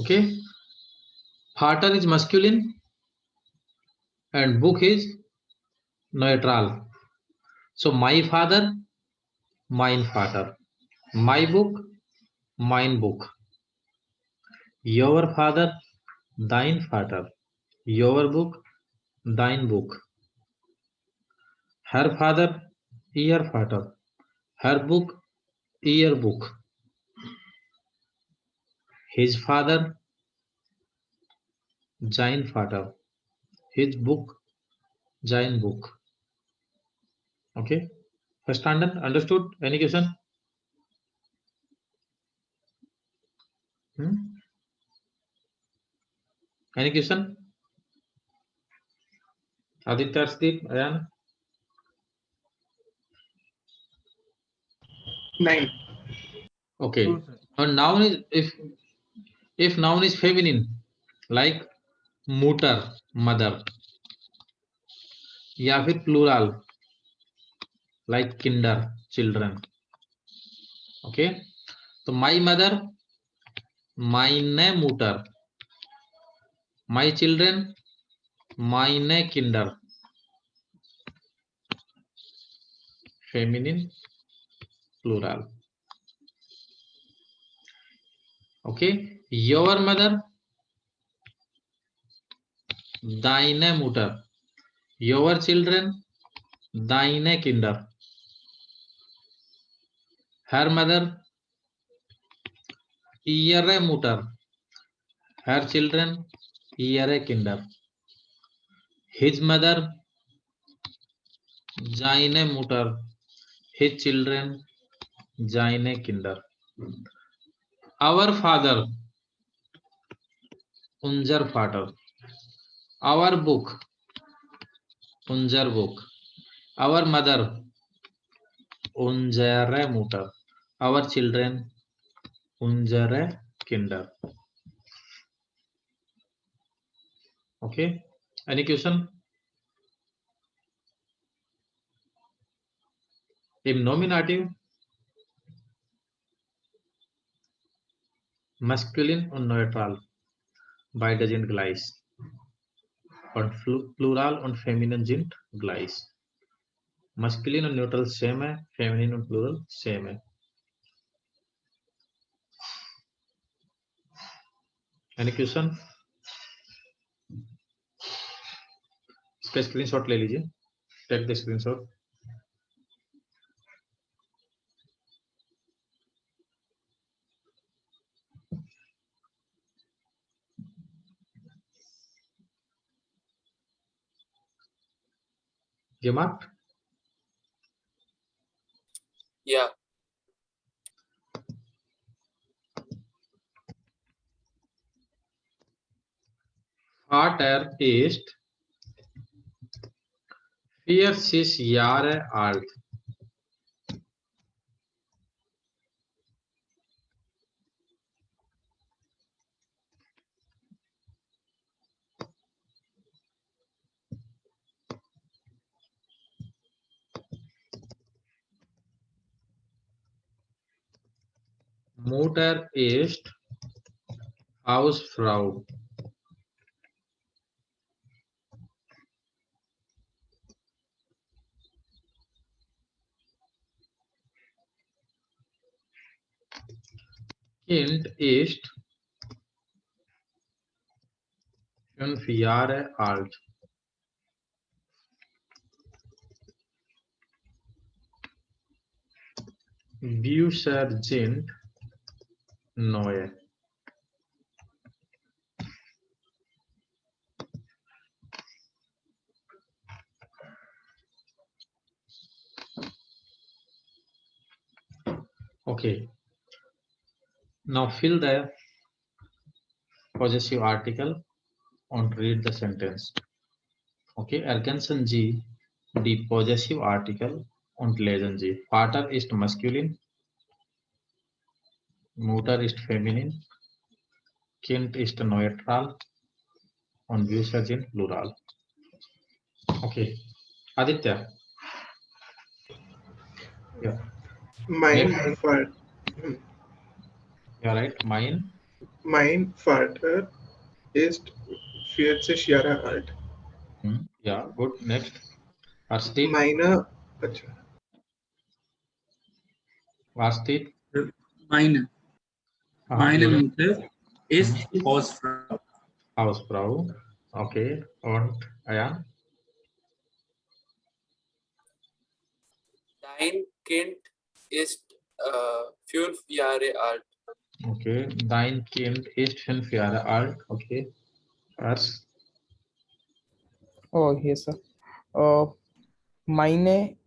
Okay, Vater is masculine and book is neutral. So my father, mine father. My book, mine book. Your father, thine father. Your book, thine book. Her father, your father. Her book, your book. His father, thine father. His book, thine book. Okay. Verstanden? Understood? Any question? Hmm? Any question? Aditya, Arshdeep, Ayan? 9. Okay. True, sir. And noun is if noun is feminine, like mutter, mother, या फिर plural, like kinder, children. Okay. So my mother, meine Mutter, my children, meine Kinder. Feminine, plural. Okay. Your mother, deine Mutter. Your children, deine Kinder. Her mother, ihre Mutter. Her children, ihre Kinder. His mother, seine Mutter. His children, seine Kinder. Our father, unser Vater. Our book, unser Buch. Our mother, unsere Mutter. Our children, unsere Kinder. Okay. Any question? Im Nominativ, masculine und neutral. Beide sind gleich. Und plural und feminin sind gleich. Masculine und neutral same है, feminine und plural same है. Any question? इसका screenshot ले लीजिए. Take the screenshot. Gemacht? Yeah. Vater ist 40 Jahre alt. Mutter ist Hausfrau. Kind ist 5 Jahre alt. Bücher sind neu. Okay. Now fill the possessive article and read the sentence. Okay. Ergänzen Sie die possessive article und lesen Sie. Vater ist maskulin. Mutter ist feminin. Kind ist neutral. Und Bücher sind plural. Okay. Aditya. Yeah. Mine. Next. For Yeah, right. Mine. Mein Vater ist 40 Jahre alt. Yeah, good. Next. Arshdeep. Meine, अच्छा, Arshdeep. Meine, meine बोलो. Mutter ist Hausfrau. Hausfrau. Okay. Und Ayan. Dein Kind ist 5 Jahre alt. Okay. Dein Kind ist 5 Jahre alt. Okay. Arsh. Oh, yes, sir. Meine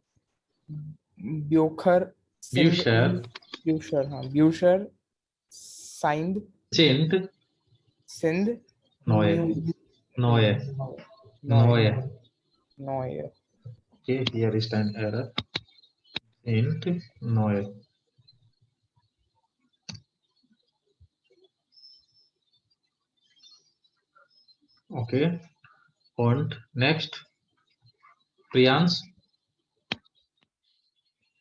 Bücher Bücher Bücher signed sind neue. neue. Okay, here is an error. Sind neue. Okay. Und next. Priyans.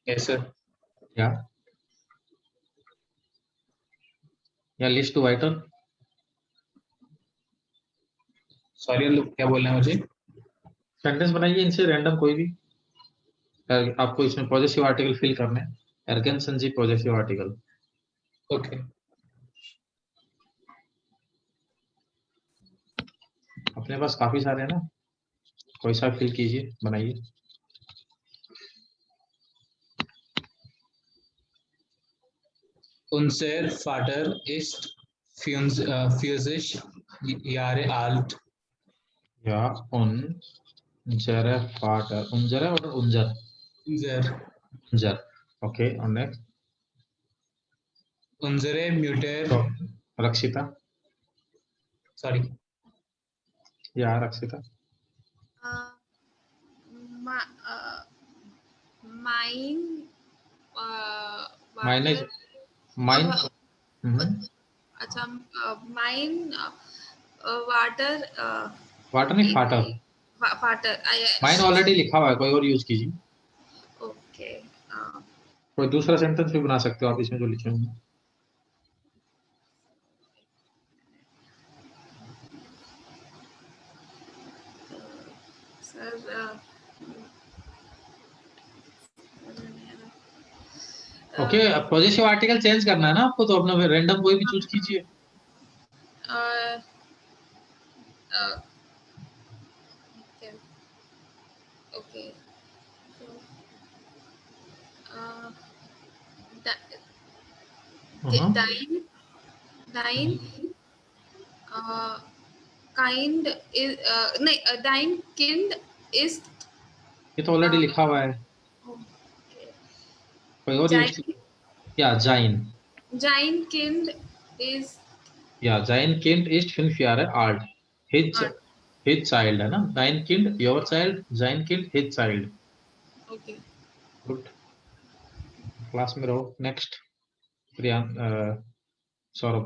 Yes, sir. Yeah. Yeah, list weiter. Sorry क्या बोलना है मुझे? Sentence बनाइए इनसे random कोई भी. आपको इसमें पॉजिटिव आर्टिकल फिल करना है. एर्गेंसन जी पॉजिटिव आर्टिकल. ओके. अपने पास काफी सारे हैं ना, कोई सा फिल कीजिए, बनाइए. Unser Vater ist 40 Jahre alt. या unsere Vater. Unsere oder unser? Unser. Okay, und next. Unsere Mutter. So, Rakshita. Sorry. Ja, Rakshita. Mine. Mine is mine. अच्छा, mine water. वाटर नहीं, फाटर. फाटर. माइन ऑलरेडी लिखा हुआ है, कोई और यूज कीजिए. Okay. कोई दूसरा सेंटेंस भी बना सकते हो आप इसमें जो लिखे होंगे. Sir okay, positive article change करना है ना आपको, तो अपना रैंडम कोई भी चूज कीजिए. ओके. Dine kind is नहीं, dine kind is. ये तो ऑलरेडी लिखा हुआ है. कोई और यूज. या जाइन. Dein Kind is. या जाइन kind is 5 Jahre alt. His child है ना. Dein Kind your child, sein Kind his child. Okay. Good. Class में रहो. Next. Priyank. Saurabh.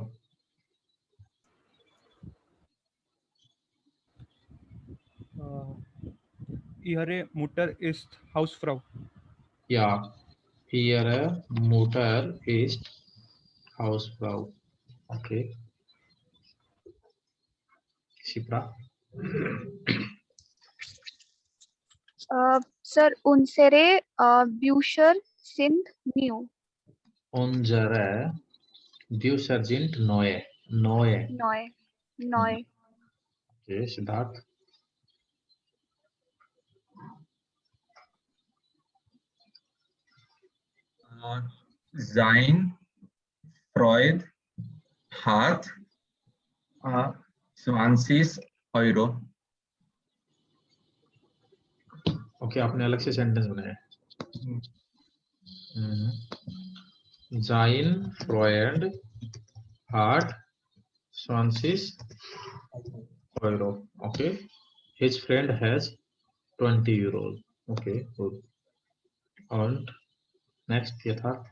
Ihre Mutter ist Hausfrau. Ja, ihre Mutter ist Hausfrau. Okay. Shipra. Sir, unsere Bücher sind new. Unsere Bücher sind neu. Neu. Okay, Siddharth. Sein Freund hat 20 Euro. Okay, आपने अलग से sentence बनाया. Sein Freund hat 20 Euro. Okay. His friend has 20 euros. Okay, good. And next, Yatharth.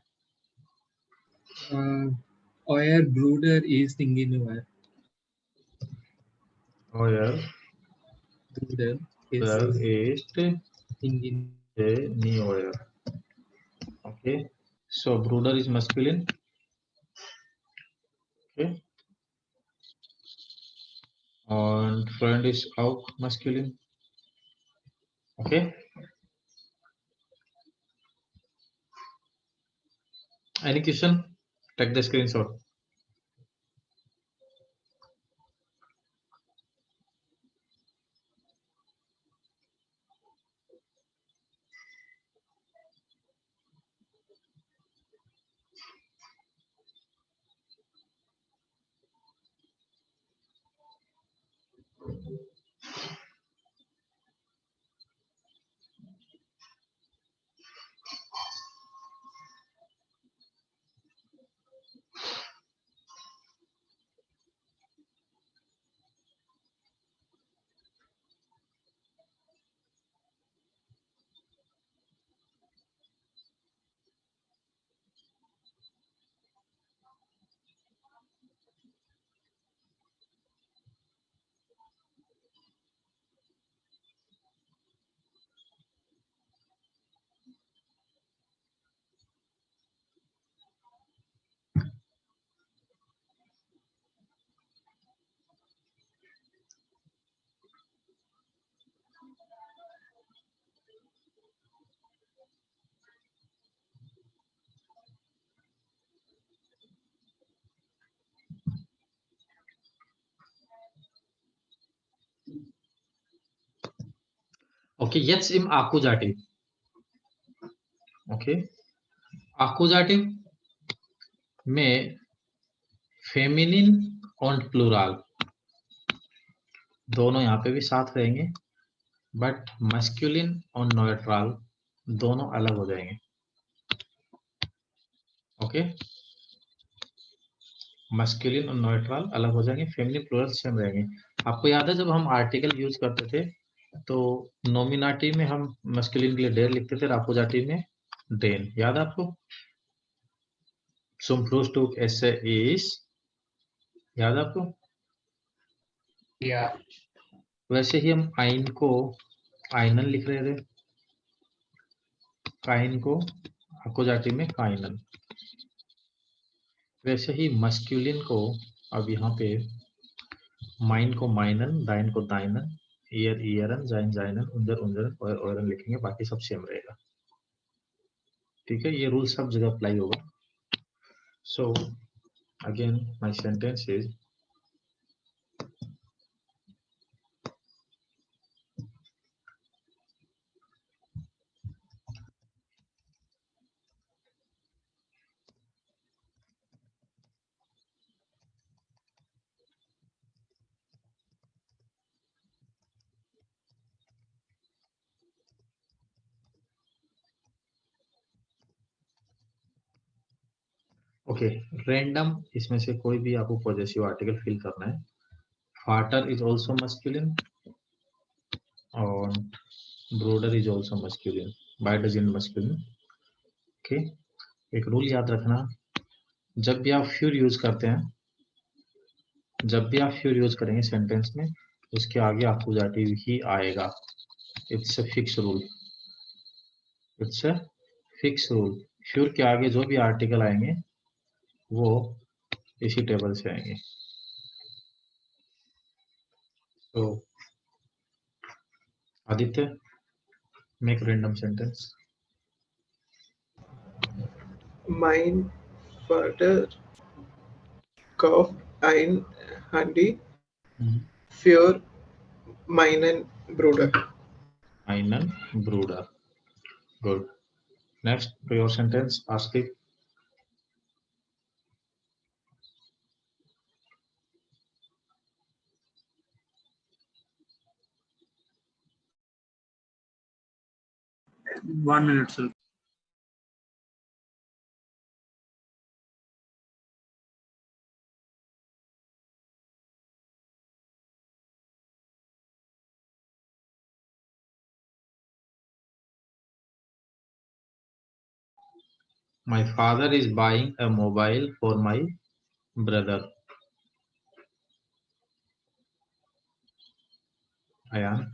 Euer Bruder ist Ingenieur. Euer Bruder ist Ingenieur. Okay. So Bruder is masculine. Okay. Freund ist auch masculine. Okay. Any question? Take the screenshot. Okay, jetzt im Akkusativ. Okay, Akkusativ में feminine और plural दोनों यहाँ पे भी साथ रहेंगे, but masculine और neutral दोनों अलग हो जाएंगे. ओके, मस्कुलिन और न्यूट्रल अलग हो जाएंगे, फेमिनिन प्लूरल सेम रहेंगे. आपको याद है जब हम आर्टिकल यूज करते थे तो नॉमिनेटिव में हम मस्कुलिन के लिए डेर लिखते थे, अपोजिटिव में डेन. याद है आपको? Zum Frühstück esse ich. याद है आपको? Yeah. वैसे ही हम आइन को आइनन लिख रहे थे, काइन को अकोजाटिव में काइनन. वैसे ही मस्कुलिन को अब यहाँ पे माइन को माइनन, दाइन को दाइनन, ईयर ईयरन, जाइन जाइनन, उंजर उंजरन, और ऑयरन लिखेंगे, बाकी सब सेम रहेगा. ठीक है, ये रूल सब जगह अप्लाई होगा. So again my sentence is okay. Random इसमें से कोई भी आपको पॉजेसिव आर्टिकल फिल करना है. फाटर इज ऑल्सो मस्कुलिन और ब्रोडर इज ऑल्सो मस्कुलिन, बाइट इज इन मस्कुलिन. ओके, एक रूल याद रखना, जब भी आप फ्यूर यूज करते हैं, जब भी आप फ्यूर यूज करेंगे सेंटेंस में, उसके आगे अपोजिटिव ही आएगा. It's a fix rule. It's a fix rule. फ्यूर के आगे जो भी आर्टिकल आएंगे वो इसी टेबल से आएंगे. तो Aditya, make random sentence. Mein Vater kauft ein Handy für meinen Bruder. Einen Bruder. Good. Next to your sentence, Astik. One minute, sir. My father is buying a mobile for my brother. Ayan.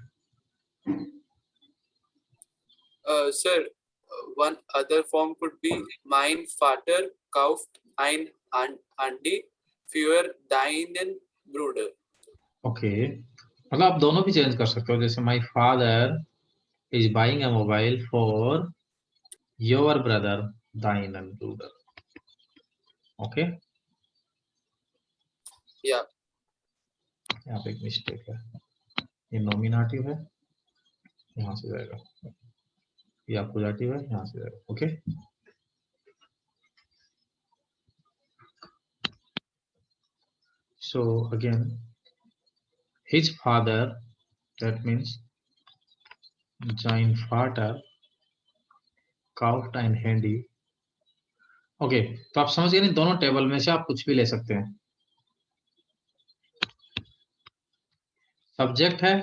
Sir, one other form could be mein Vater kauft ein Handy für deinen Bruder. Okay. मतलब आप दोनों भी change कर सकते हो, जैसे my father is buying a mobile for your brother दाइन and ब्रूडर। Okay, Yeah. यहाँ पे एक मिस्टेक है, ये नॉमिनेटिव है, यहाँ से जाएगा, ये अपोजिटिव है, यहाँ से जाएगा। Okay, so again his father, that means sein Vater kauft ein Handy। Okay, तो आप समझ गए नहीं, दोनों टेबल में से आप कुछ भी ले सकते हैं। सब्जेक्ट है,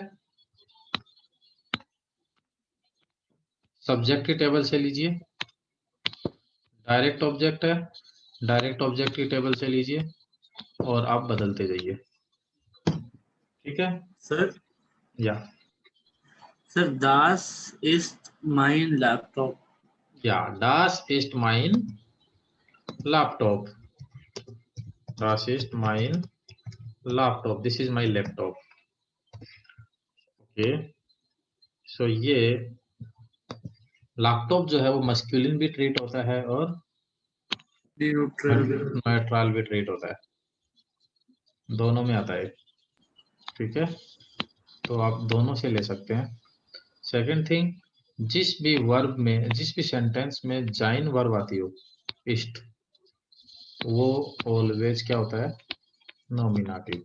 सब्जेक्ट की टेबल से लीजिए। डायरेक्ट ऑब्जेक्ट है, डायरेक्ट ऑब्जेक्ट की टेबल से लीजिए और आप बदलते जाइए। ठीक है सर? या sir, das ist mein Laptop. या das ist mein Laptop, das ist mein Laptop, this is my laptop। Okay, so ये लैपटॉप जो है वो मस्कुलिन भी ट्रीट होता है और न्यूट्रल भी ट्रीट होता है, दोनों में आता है। ठीक है, तो आप दोनों से ले सकते हैं। सेकंड थिंग, जिस भी वर्ब में, जिस भी सेंटेंस में जाइन वर्ब आती हो इस्ट, वो ऑलवेज क्या होता है, नॉमिनेटिव।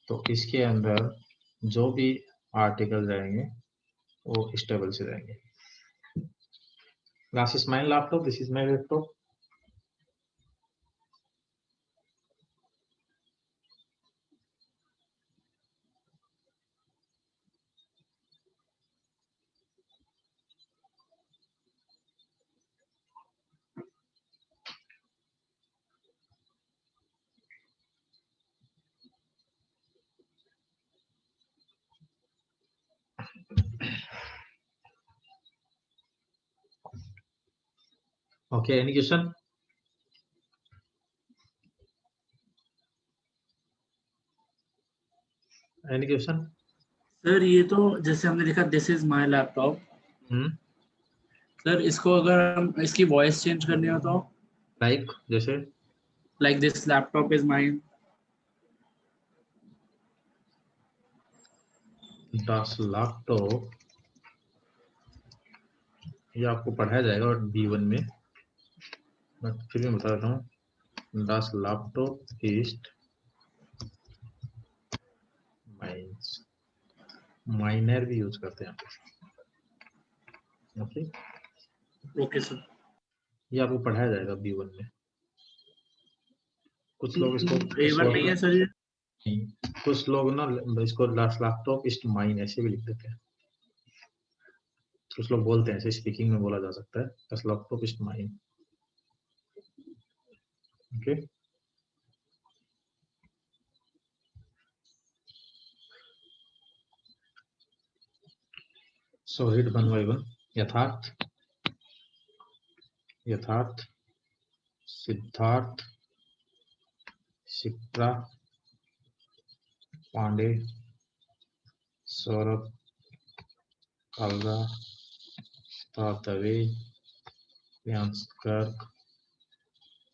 तो इसके अंदर जो भी आर्टिकल जाएंगे वो इस टेबल से जाएंगे। This is my laptop, this is my laptop। Okay, any question? Any question? Sir, ये तो जैसे हमने लिखा this is my laptop, sir इसको अगर हम इसकी वॉइस चेंज करनी हो तो लाइक जैसे like this laptop is mine. das Laptop, ये आपको पढ़ाया जाएगा और B1 में, मैं फिर भी बता देता हूँ। das Laptop ist meins, minor भी यूज करते हैं। Okay, okay sir. ये आपको पढ़ाया जाएगा B1 में। कुछ लोग इसको नहीं है सर ये? कुछ लोग ना इसको das Laptop ist mein ऐसे भी लिख देते हैं। कुछ लोग बोलते हैं, ऐसे स्पीकिंग में बोला जा सकता है das Laptop ist mein। Okay, so read one by one. यथार्थ, यथार्थ, सिद्धार्थ, शिप्रा, पांडे, सौरभ, अलगा, तातवे, Janskirk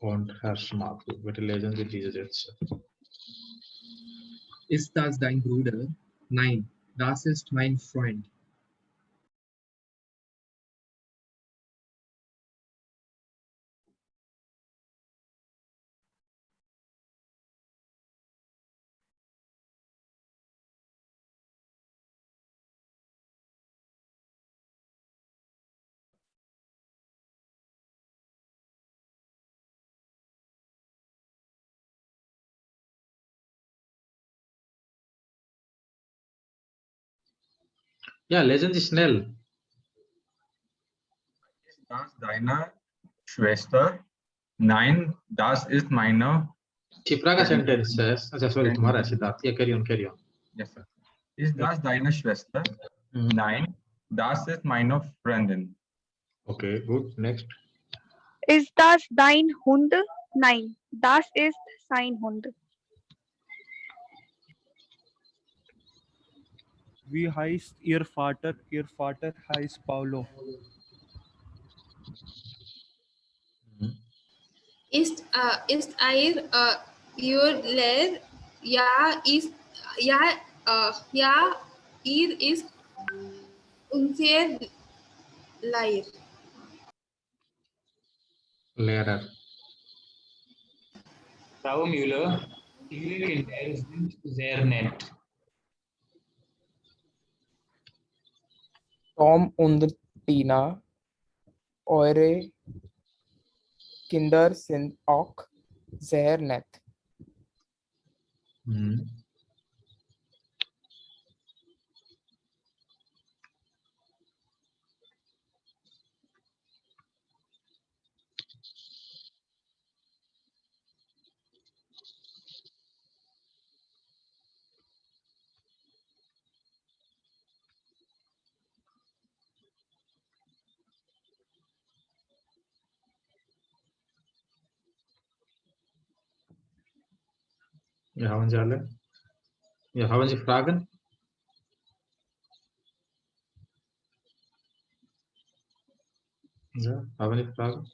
und Herr Schmadl. Bitte lesen Sie diese Sätze. Ist das dein Bruder? Nein, das ist mein Freund. Ja, lesen Sie schnell. Ist das deine Schwester? Nein, das ist meine. Shipra का sentence है, अच्छा sorry तुम्हारा सिद्धार्थ, ये carry on. Yes sir. Ist das deine Schwester? Nein, das ist meine Freundin. Okay, good. Next. Ist das dein Hund? Nein, das ist sein Hund. Wie heißt Ihr Vater? Ihr Vater heißt Paulo. Ist ihr your Lehrer? Ja, ihr ist unser Lehrer. Lehrer. Frau Müller, Ihre Kinder sind sehr nett. Tom und Tina, eure Kinder sind auch sehr nett. Ja, haben Sie alle? Ja, haben Sie Fragen? Ja, haben Sie Fragen?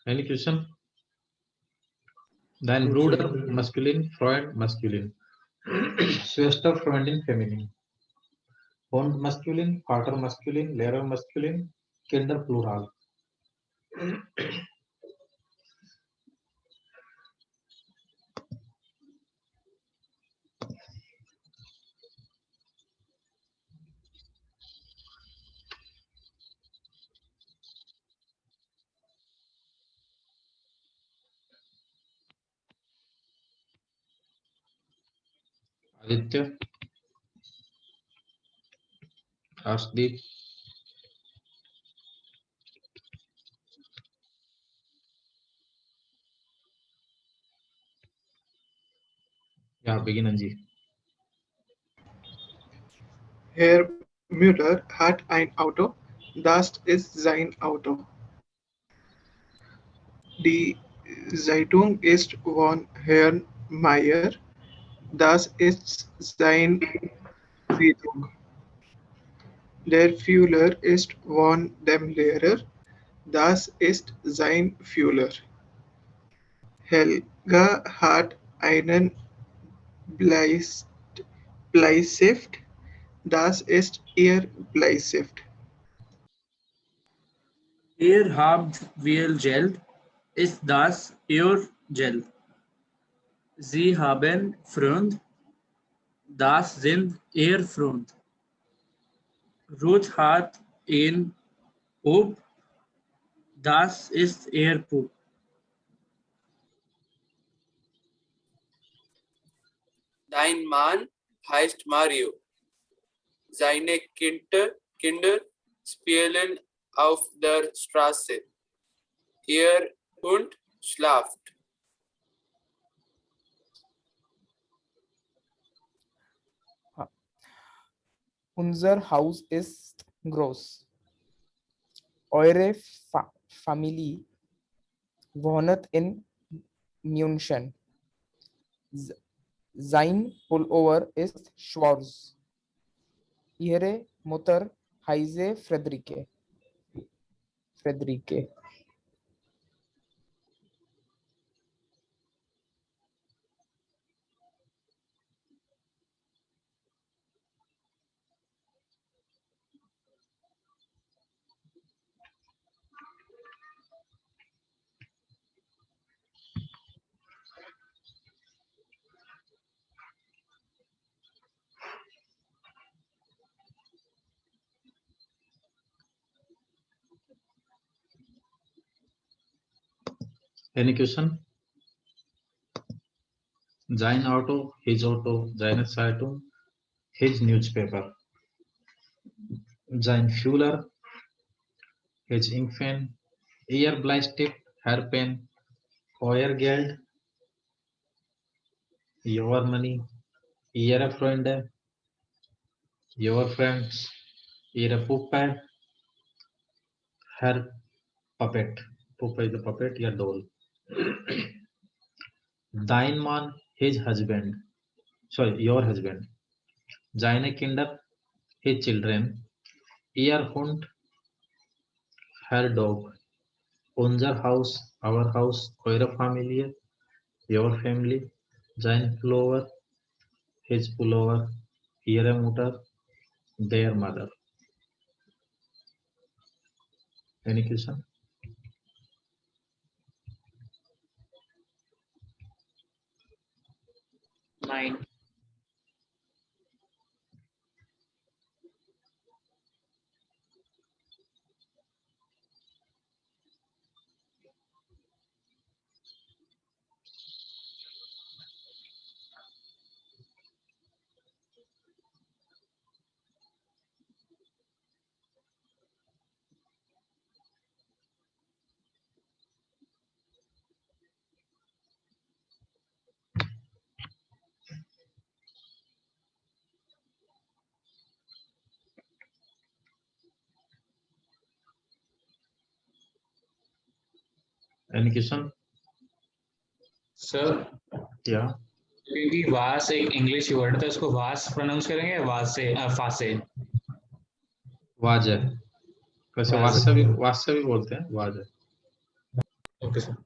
Any question? Dein Bruder, masculine, Freund, masculine. Schwester, Freundin, feminine. Hund, masculine, Vater, masculine, Lehrer, masculine, Kinder, plural. Aditya, Ashdeep, yeah, begin Anji. Herr Müller hat ein Auto, das ist sein Auto. Die Zeitung ist von Herrn Mayer, das ist sein Zeitung. Der Führer ist von dem Lehrer, das ist sein Führer. Helga hat einen Bleistift, das ist ihr Bleistift. Ihr habt viel Geld. Ist das Ihr Geld? Sie haben Freund. Das sind Ihr Freund. Ruth hat ein Bub. Das ist Ihr Bub. Dein Mann heißt Mario. Seine Kinder spielen auf der Straße. Ihr Hund schlaft. Unser Haus ist groß. Eure Familie wohnt in München. Sein Pullover ist schwarz. Ihre Mutter heißt Friederike. Any question? Sein Auto, seine Zeitung, his newspaper. Sein Führer, his Inkpen, ihr Bleistift, her pen, euer Geld, your money, ihre Freunde, your friends, ihre Puppe, her puppet. Pupa is the puppet या doll. Dein Mann, his husband. Sorry, your husband. Seine Kinder, his children. Ihr Hund, her dog. Unser Haus, our house. Eure Familie, your family. Sein Pullover, his pullover. Ihre Mutter, their mother. Any question? Nine. Any question? Sir Yeah. क्योंकि वास एक English word था, उसको वास pronounce करेंगे वासे फासे was है, वैसे वास से भी बोलते हैं, वाज है। Okay sir.